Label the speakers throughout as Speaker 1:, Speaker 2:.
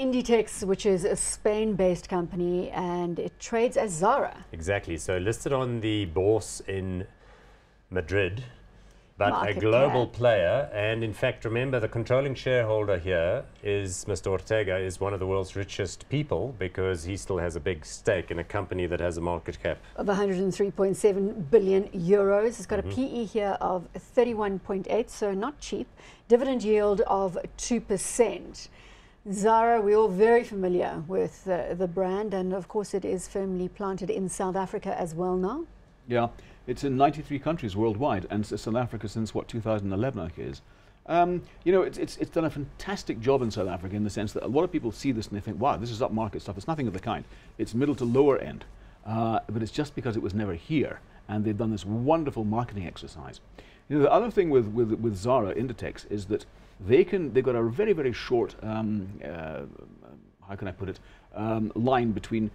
Speaker 1: Inditex, which is a Spain-based company, and it trades as Zara.
Speaker 2: Exactly. So listed on the bourse in Madrid, but
Speaker 1: Market
Speaker 2: a global
Speaker 1: cap.
Speaker 2: player. And in fact, remember, the controlling shareholder here is Mr. Ortega, is one of the world's richest people because he still has a big stake in a company that has a market cap
Speaker 1: Of 103.7 billion euros. It's got a PE here of 31.8, so not cheap. Dividend yield of 2%. Zara, we're all very familiar with the brand, and of course it is firmly planted in South Africa as well now.
Speaker 3: Yeah, it's in 93 countries worldwide, and South Africa since, what, 2011, I think it is. You know, it's done a fantastic job in South Africa in the sense that a lot of people see this and they think, wow, this is upmarket stuff. It's nothing of the kind. It's middle to lower end, but it's just because it was never here, and they've done this wonderful marketing exercise. You know, the other thing with Zara, Inditex, is that they've got a very, very short, how can I put it, line between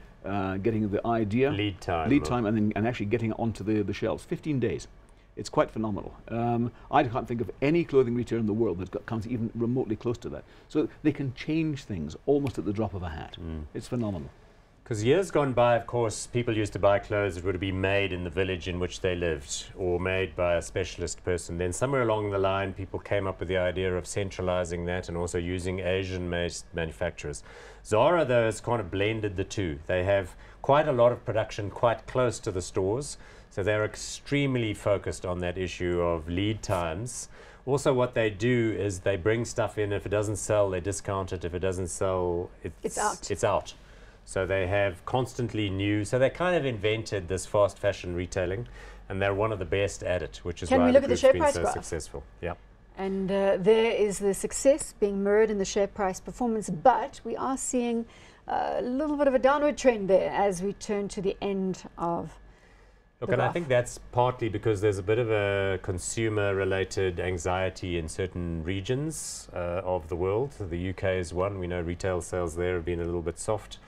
Speaker 3: getting the idea,
Speaker 2: lead time,
Speaker 3: and actually getting it onto the shelves. 15 days. It's quite phenomenal. I can't think of any clothing retailer in the world that comes even remotely close to that. So they can change things almost at the drop of a hat. It's phenomenal.
Speaker 2: Because years gone by, of course, people used to buy clothes that would be made in the village in which they lived or made by a specialist person. Then somewhere along the line, people came up with the idea of centralizing that and also using Asian-based manufacturers. Zara, though, has kind of blended the two. They have quite a lot of production quite close to the stores, so they're extremely focused on that issue of lead times. Also, what they do is they bring stuff in. If it doesn't sell, they discount it. If it doesn't sell, it's out. So they have constantly new, so they kind of invented this fast fashion retailing, and they're one of the best at it, which is why the group's been so successful. Yeah.
Speaker 1: And there is the success being mirrored in the share price performance, but we are seeing a little bit of a downward trend there as we turn to the end of
Speaker 2: Look, and I think that's partly because there's a bit of a consumer-related anxiety in certain regions of the world. The UK is one. We know retail sales there have been a little bit soft.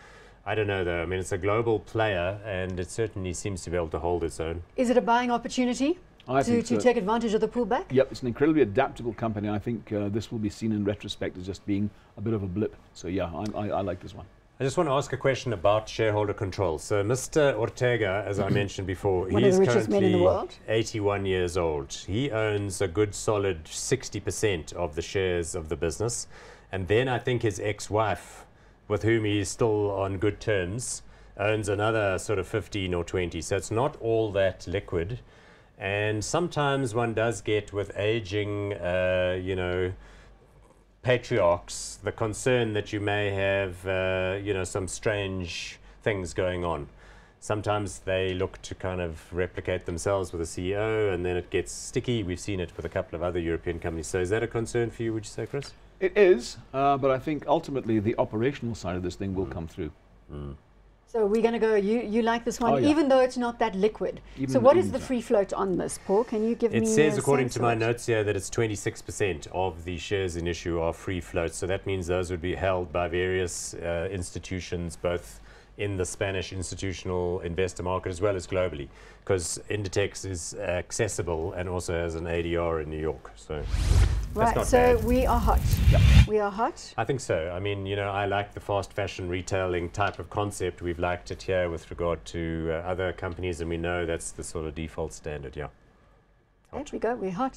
Speaker 2: I don't know, though. I mean, it's a global player, and it certainly seems to be able to hold its own.
Speaker 1: Is it a buying opportunity to take advantage of the pullback?
Speaker 3: Yep, it's an incredibly adaptable company. I think this will be seen in retrospect as just being a bit of a blip. So, yeah, I like this one.
Speaker 2: I just want to ask a question about shareholder control. So Mr. Ortega, as I mentioned before,
Speaker 1: he's currently
Speaker 2: 81 years old. He owns a good solid 60% of the shares of the business. And then I think his ex-wife, with whom he is still on good terms, owns another sort of 15 or 20. So it's not all that liquid. And sometimes one does get, with aging, you know, patriarchs, the concern that you may have, you know, some strange things going on. Sometimes they look to kind of replicate themselves with a CEO, and then it gets sticky. We've seen it with a couple of other European companies. So is that a concern for you, would you say, Chris?
Speaker 3: It is, but I think ultimately the operational side of this thing will come through.
Speaker 1: So we're going to go, you like this one, even though it's not that liquid. So what is the free float on this, Paul? Can you give me a sense?
Speaker 2: It says, according to my notes here, that it's 26% of the shares in issue are free float. So that means those would be held by various institutions, both in the Spanish institutional investor market as well as globally, because Inditex is accessible and also has an ADR in New York. So
Speaker 1: right, so we are hot.
Speaker 3: Yep.
Speaker 1: We are hot.
Speaker 2: I think so. I mean, you know, I like the fast fashion retailing type of concept. We've liked it here with regard to other companies, and we know that's the sort of default standard. Yeah.
Speaker 1: There we go. We're hot.